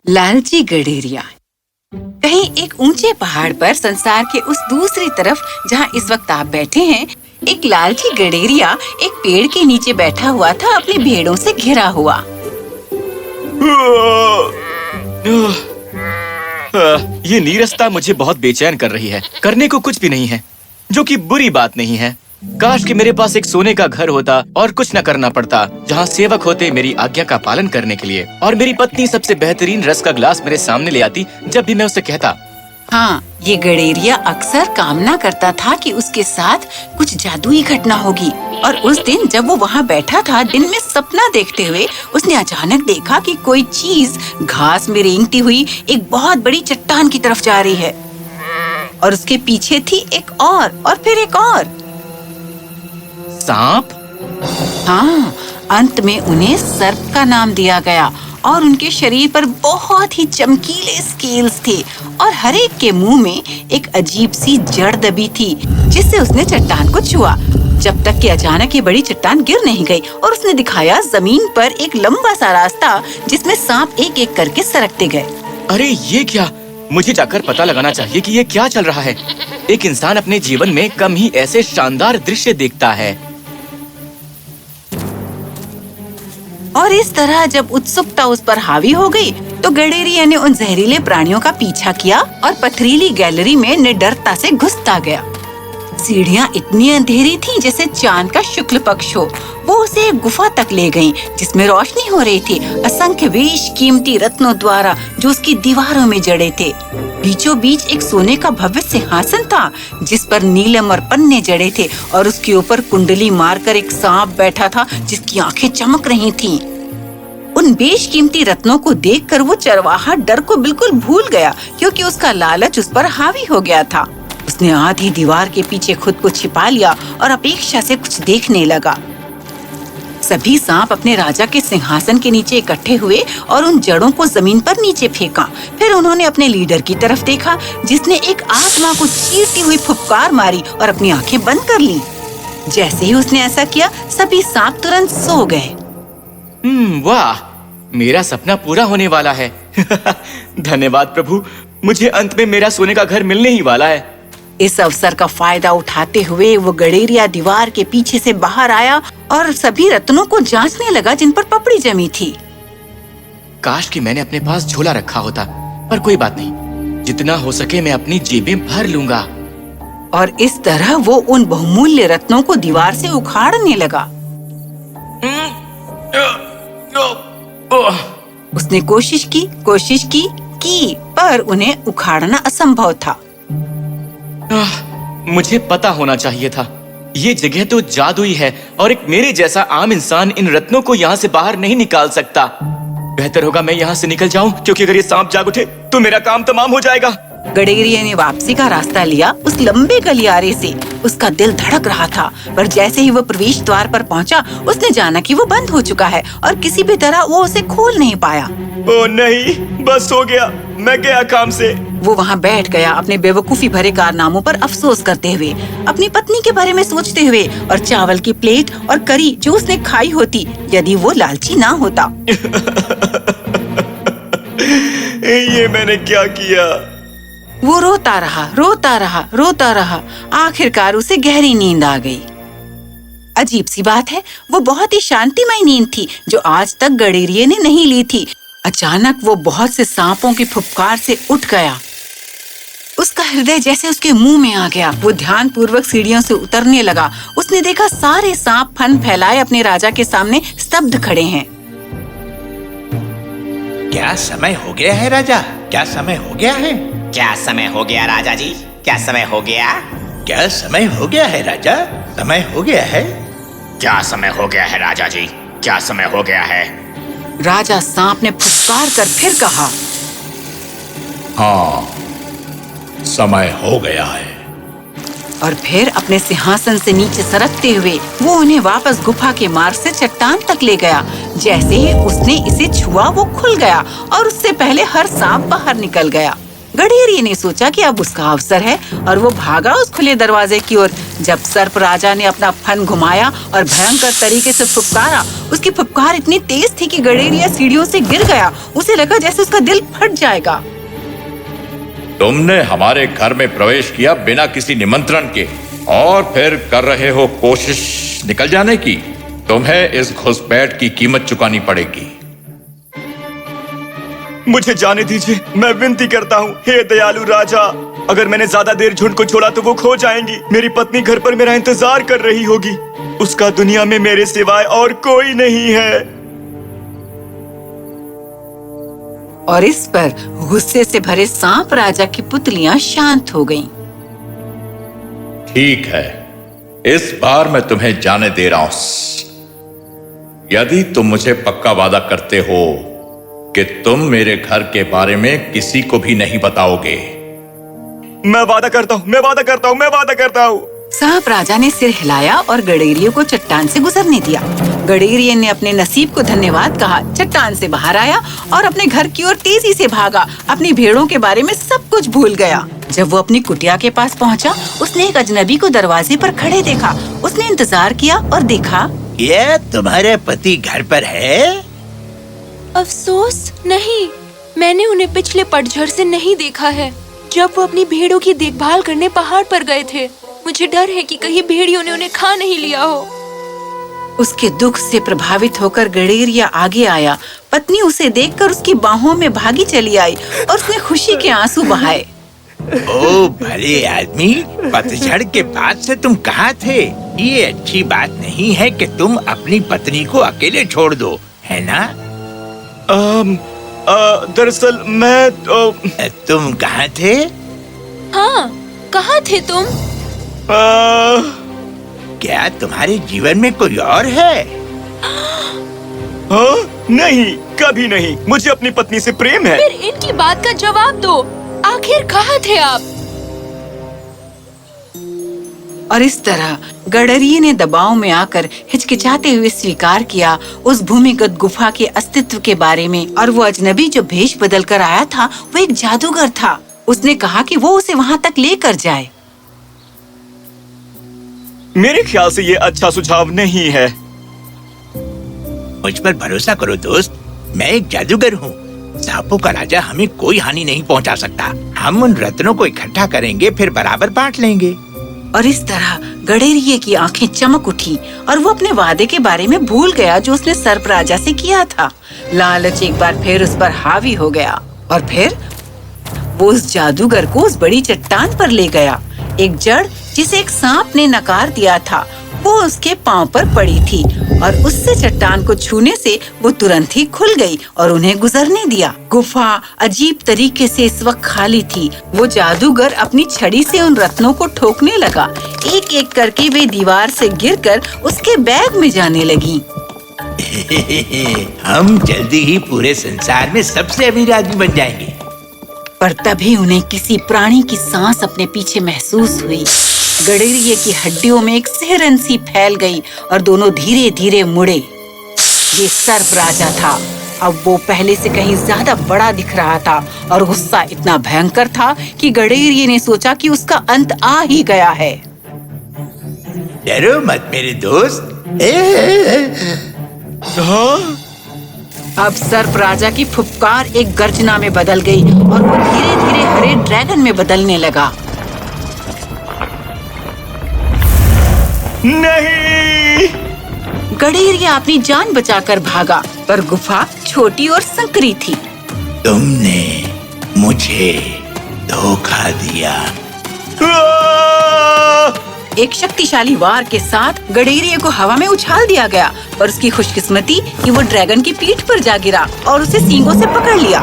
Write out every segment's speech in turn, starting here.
लालची गडेरिया। कहीं एक ऊंचे पहाड़ पर संसार के उस दूसरी तरफ जहां इस वक्त आप बैठे हैं, एक लालची गडेरिया एक पेड़ के नीचे बैठा हुआ था, अपनी भेड़ों से घिरा हुआ। ये नीरसता मुझे बहुत बेचैन कर रही है। करने को कुछ भी नहीं है, जो कि बुरी बात नहीं है। काश कि मेरे पास एक सोने का घर होता और कुछ न करना पड़ता, जहाँ सेवक होते मेरी आज्ञा का पालन करने के लिए, और मेरी पत्नी सबसे बेहतरीन रस का ग्लास मेरे सामने ले आती जब भी मैं उसे कहता। हाँ, ये गडेरिया अक्सर कामना करता था कि उसके साथ कुछ जादुई घटना होगी। और उस दिन जब वो वहाँ बैठा था, दिन में सपना देखते हुए, उसने अचानक देखा कि कोई चीज घास में रेंगती हुई एक बहुत बड़ी चट्टान की तरफ जा रही है, और उसके पीछे थी एक और फिर एक और। सांप? हाँ, अंत में उन्हें सर्प का नाम दिया गया, और उनके शरीर पर बहुत ही चमकीले स्केल्स थे, और हर एक के मुंह में एक अजीब सी जड़ दबी थी, जिससे उसने चट्टान को छुआ, जब तक कि अचानक ये बड़ी चट्टान गिर नहीं गई और उसने दिखाया जमीन पर एक लंबा सा रास्ता, जिसमें सांप एक एक करके सरकते गए। अरे ये क्या? मुझे जाकर पता लगाना चाहिए कि ये क्या चल रहा है। एक इंसान अपने जीवन में कम ही ऐसे शानदार दृश्य देखता है। और इस तरह जब उत्सुकता उस पर हावी हो गई, तो गडेरिया ने उन जहरीले प्राणियों का पीछा किया और पथरीली गैलरी में निडरता से घुसता गया। सीढ़ियाँ इतनी अंधेरी थीं जैसे चांद का शुक्ल पक्ष हो। वो उसे एक गुफा तक ले गईं, जिसमें रोशनी हो रही थी असंख्य बेशकीमती रत्नों द्वारा, जो उसकी दीवारों में जड़े थे। बीचों बीच एक सोने का भव्य सिंहासन था, जिस पर नीलम और पन्ने जड़े थे, और उसके ऊपर कुंडली मारकर एक सांप बैठा था, जिसकी आंखें चमक रही थीं। उन बेशकीमती रत्नों को देखकर वो चरवाहा डर को बिल्कुल भूल गया, क्योंकि उसका लालच उस पर हावी हो गया था। उसने आधी दीवार के पीछे खुद को छिपा लिया और अपेक्षा से कुछ देखने लगा। सभी सांप अपने राजा के सिंहासन के नीचे इकट्ठे हुए और उन जड़ों को जमीन पर नीचे फेंका। फिर उन्होंने अपने लीडर की तरफ देखा, जिसने एक आत्मा को चीरती हुई फुफकार मारी और अपनी आंखें बंद कर ली। जैसे ही उसने ऐसा किया, सभी सांप तुरंत सो गए। वाह, मेरा सपना पूरा होने वाला है। धन्यवाद प्रभु, मुझे अंत में मेरा सोने का घर मिलने ही वाला है। इस अवसर का फायदा उठाते हुए वो गडेरिया दीवार के पीछे से बाहर आया और सभी रत्नों को जांचने लगा, जिन पर पपड़ी जमी थी। काश कि मैंने अपने पास झोला रखा होता, पर कोई बात नहीं, जितना हो सके मैं अपनी जेबें भर लूंगा। और इस तरह वो उन बहुमूल्य रत्नों को दीवार से उखाड़ने लगा। उसने कोशिश की, पर उन्हें उखाड़ना असंभव था। मुझे पता होना चाहिए था। ये जगह तो जादुई है, और एक मेरे जैसा आम इंसान इन रत्नों को यहाँ से बाहर नहीं निकाल सकता। बेहतर होगा मैं यहाँ से निकल जाऊँ, क्योंकि अगर ये सांप जाग उठे तो मेरा काम तमाम हो जाएगा। गडेरिया ने वापसी का रास्ता लिया। उस लंबे गलियारे से उसका दिल धड़क रहा था, पर जैसे ही वो प्रवेश द्वार पर पहुंचा, उसने जाना कि वो बंद हो चुका है और किसी भी तरह वो उसे खोल नहीं पाया। ओ नहीं, बस हो गया, मैं गया काम से। वो वहाँ बैठ गया, अपने बेवकूफी भरे कारनामों पर अफसोस करते हुए, अपनी पत्नी के बारे में सोचते हुए, और चावल की प्लेट और करी जो उसने खाई होती यदि वो लालची ना होता। ये मैंने क्या किया? वो रोता रहा। आखिरकार उसे गहरी नींद आ गई। अजीब सी बात है, वो बहुत ही शांतिमय नींद थी, जो आज तक गडेरिया ने नहीं ली थी। अचानक वो बहुत से सांपों की फुफकार से उठ गया। उसका हृदय जैसे उसके मुंह में आ गया। वो ध्यानपूर्वक सीढ़ियों से उतरने लगा। उसने देखा सारे सांप फन फैलाए अपने राजा के सामने स्तब्ध खड़े हैं। क्या समय हो गया है राजा? क्या समय हो गया है? क्या समय हो गया राजा जी? क्या समय हो गया? क्या समय हो गया है राजा? समय हो गया है? क्या समय हो गया है राजा जी? क्या समय हो गया है? राजा सांप ने फुफकार कर फिर कहा, हाँ, समय हो गया है। और फिर अपने सिंहासन से नीचे सरकते हुए वो उन्हें वापस गुफा के मार्ग से चट्टान तक ले गया। जैसे ही उसने इसे छुआ, वो खुल गया और उससे पहले हर सांप बाहर निकल गया। गडेरिये ने सोचा कि अब उसका अवसर है और वो भागा उस खुले दरवाजे की ओर। जब सर्प राजा ने अपना फन घुमाया और भयंकर तरीके से फुफकारा, उसकी फुफकार इतनी तेज थी कि गडेरिया सीढ़ियों से गिर गया। उसे लगा जैसे उसका दिल फट जाएगा। तुमने हमारे घर में प्रवेश किया बिना किसी निमंत्रण के और फिर कर रहे हो कोशिश निकल जाने की। तुम्हें इस घुसपैठ की कीमत चुकानी पड़ेगी। मुझे जाने दीजिए, मैं विनती करता हूँ। हे दयालु राजा, अगर मैंने ज्यादा देर झुंड को छोड़ा तो वो खो जाएंगी। मेरी पत्नी घर पर मेरा इंतजार कर रही होगी। उसका दुनिया में मेरे सिवाय और कोई नहीं है। और इस पर गुस्से से भरे सांप राजा की पुतलियां शांत हो गईं। ठीक है, इस बार मैं तुम्हें जाने दे रहा हूं। यदि तुम मुझे पक्का वादा करते हो कि तुम मेरे घर के बारे में किसी को भी नहीं बताओगे। मैं वादा करता हूँ, मैं वादा करता हूँ, मैं वादा करता हूँ। सांप राजा ने सिर हिलाया और गडेरिये को चट्टान से गुजरने दिया। गडेरिये ने अपने नसीब को धन्यवाद कहा, चट्टान से बाहर आया और अपने घर की ओर तेजी से भागा। अपनी भेड़ों के बारे में सब कुछ भूल गया। जब वो अपनी कुटिया के पास पहुंचा, उसने एक अजनबी को दरवाजे पर खड़े देखा। उसने इंतजार किया और देखा, ये तुम्हारे पति घर पर है? अफसोस नहीं, मैंने उन्हें पिछले पतझड़ से नहीं देखा है, जब वो अपनी भेड़ों की देखभाल करने पहाड़ पर गए थे। मुझे डर है कि कहीं भेड़ियों ने उन्हें खा नहीं लिया हो। उसके दुख से प्रभावित होकर गडेरिया आगे आया। पत्नी उसे देखकर उसकी बाहों में भागी चली आई और उसने खुशी के आंसू बहाए। ओ भले आदमी, पतझड़ के बाद से तुम कहाँ थे? ये अच्छी बात नहीं है कि तुम अपनी पत्नी को अकेले छोड़ दो, है ना? दरअसल मैं तुम कहाँ थे? हाँ, कहाँ थे तुम? क्या तुम्हारे जीवन में कोई और है? हाँ? नहीं, कभी नहीं। मुझे अपनी पत्नी से प्रेम है। फिर इनकी बात का जवाब दो। आखिर कहाँ थे आप? और इस तरह गडरिये ने दबाव में आकर हिचकिचाते हुए स्वीकार किया उस भूमिगत गुफा के अस्तित्व के बारे में। और वो अजनबी जो भेष बदल कर आया था, वो एक जादूगर था। उसने कहा कि वो उसे वहाँ तक लेकर जाए। मेरे ख्याल से ये अच्छा सुझाव नहीं है। मुझ पर भरोसा करो दोस्त, मैं एक जादूगर हूँ। सांपों का राजा हमें कोई हानि नहीं पहुँचा सकता। हम उन रत्नों को इकट्ठा करेंगे, फिर बराबर बांट लेंगे। और इस तरह गडेरिये की आंखें चमक उठी और वो अपने वादे के बारे में भूल गया जो उसने सर्प राजा से किया था। लालच एक बार फिर उस पर हावी हो गया और फिर वो उस जादूगर को उस बड़ी चट्टान पर ले गया। एक जड़ जिसे एक सांप ने नकार दिया था, वो उसके पांव पर पड़ी थी और उससे चट्टान को छूने से वो तुरंत ही खुल गई और उन्हें गुजरने दिया। गुफा अजीब तरीके से इस वक्त खाली थी। वो जादूगर अपनी छड़ी से उन रत्नों को ठोकने लगा। एक एक करके वे दीवार से गिरकर उसके बैग में जाने लगी। हम जल्दी ही पूरे संसार में सबसे अमीर आदमी बन जाएंगे। पर तभी उन्हें किसी प्राणी की सांस अपने पीछे महसूस हुई। गडेरिये की हड्डियों में एक सिहरन सी फैल गई और दोनों धीरे धीरे मुड़े। ये सर्प राजा था। अब वो पहले से कहीं ज्यादा बड़ा दिख रहा था और गुस्सा इतना भयंकर था कि गडेरिये ने सोचा कि उसका अंत आ ही गया है। डरो मत मेरे दोस्त। अब सर्प राजा की फुफकार एक गर्जना में बदल गई और वो धीरे धीरे हरे ड्रैगन में बदलने लगा। नहीं! गडेरिया अपनी जान बचाकर भागा, पर गुफा छोटी और संकरी थी। तुमने मुझे धोखा दिया। एक शक्तिशाली वार के साथ गडेरिये को हवा में उछाल दिया गया, पर उसकी खुशकिस्मती कि वो ड्रैगन की पीठ पर जा गिरा और उसे सींगों से पकड़ लिया।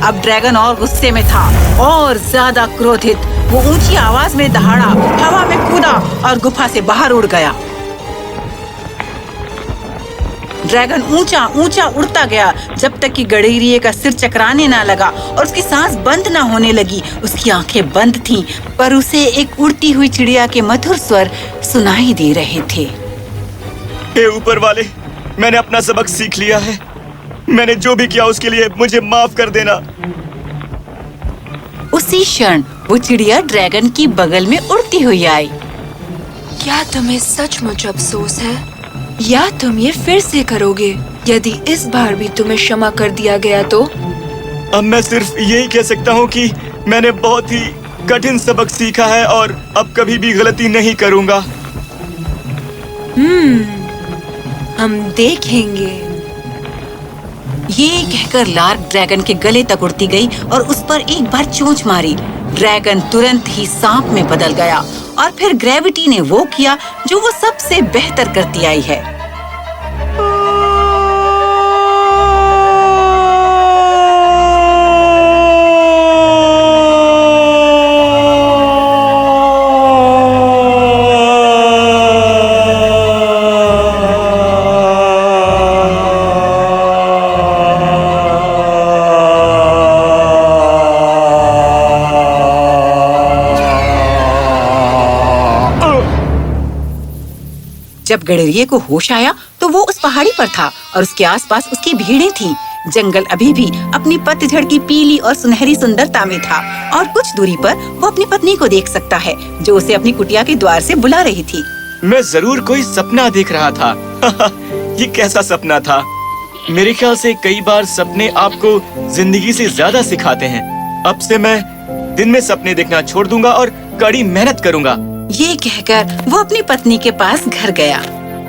अब ड्रैगन और गुस्से में था और ज्यादा क्रोधित। वो ऊंची आवाज में दहाड़ा, हवा में कूदा और गुफा से बाहर उड़ गया। ड्रैगन ऊंचा ऊंचा उड़ता गया जब तक कि गडेरिये का सिर चकराने ना लगा और उसकी सांस बंद ना होने लगी। उसकी आंखें बंद थीं, पर उसे एक उड़ती हुई चिड़िया के मधुर स्वर सुनाई दे रहे थे। हे ऊपर वाले, मैंने अपना सबक सीख लिया है। मैंने जो भी किया उसके लिए मुझे माफ कर देना। उस उसी क्षण वो चिड़िया ड्रैगन की बगल में उड़ती हुई आई। क्या तुम्हें सचमुच अफसोस है या तुम ये फिर से करोगे? यदि इस बार भी तुम्हें क्षमा कर दिया गया तो? अब मैं सिर्फ यही कह सकता हूँ कि मैंने बहुत ही कठिन सबक सीखा है और अब कभी भी गलती नहीं करूँगा। हम देखेंगे। ये कहकर लार्क ड्रैगन के गले तक उड़ती गई और उस पर एक बार चोंच मारी। ड्रैगन तुरंत ही सांप में बदल गया और फिर ग्रेविटी ने वो किया जो वो सबसे बेहतर करती आई है। जब गडेरिये को होश आया तो वो उस पहाड़ी पर था और उसके आसपास उसकी भीड़ें थीं। जंगल अभी भी अपनी पतझड़ की पीली और सुनहरी सुंदरता में था और कुछ दूरी पर वो अपनी पत्नी को देख सकता है जो उसे अपनी कुटिया के द्वार से बुला रही थी। मैं जरूर कोई सपना देख रहा था। ये कैसा सपना था? मेरे ख्याल से कई बार सपने आपको जिंदगी से ज्यादा सिखाते हैं। अब से मैं दिन में सपने देखना छोड़ दूंगा और कड़ी मेहनत करूंगा। ये कहकर वो अपनी पत्नी के पास घर गया।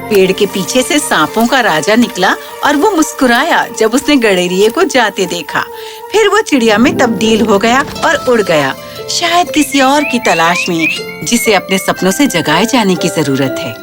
पेड़ के पीछे से सांपों का राजा निकला और वो मुस्कुराया जब उसने गडेरिये को जाते देखा। फिर वो चिड़िया में तब्दील हो गया और उड़ गया, शायद किसी और की तलाश में जिसे अपने सपनों से जगाए जाने की जरूरत है।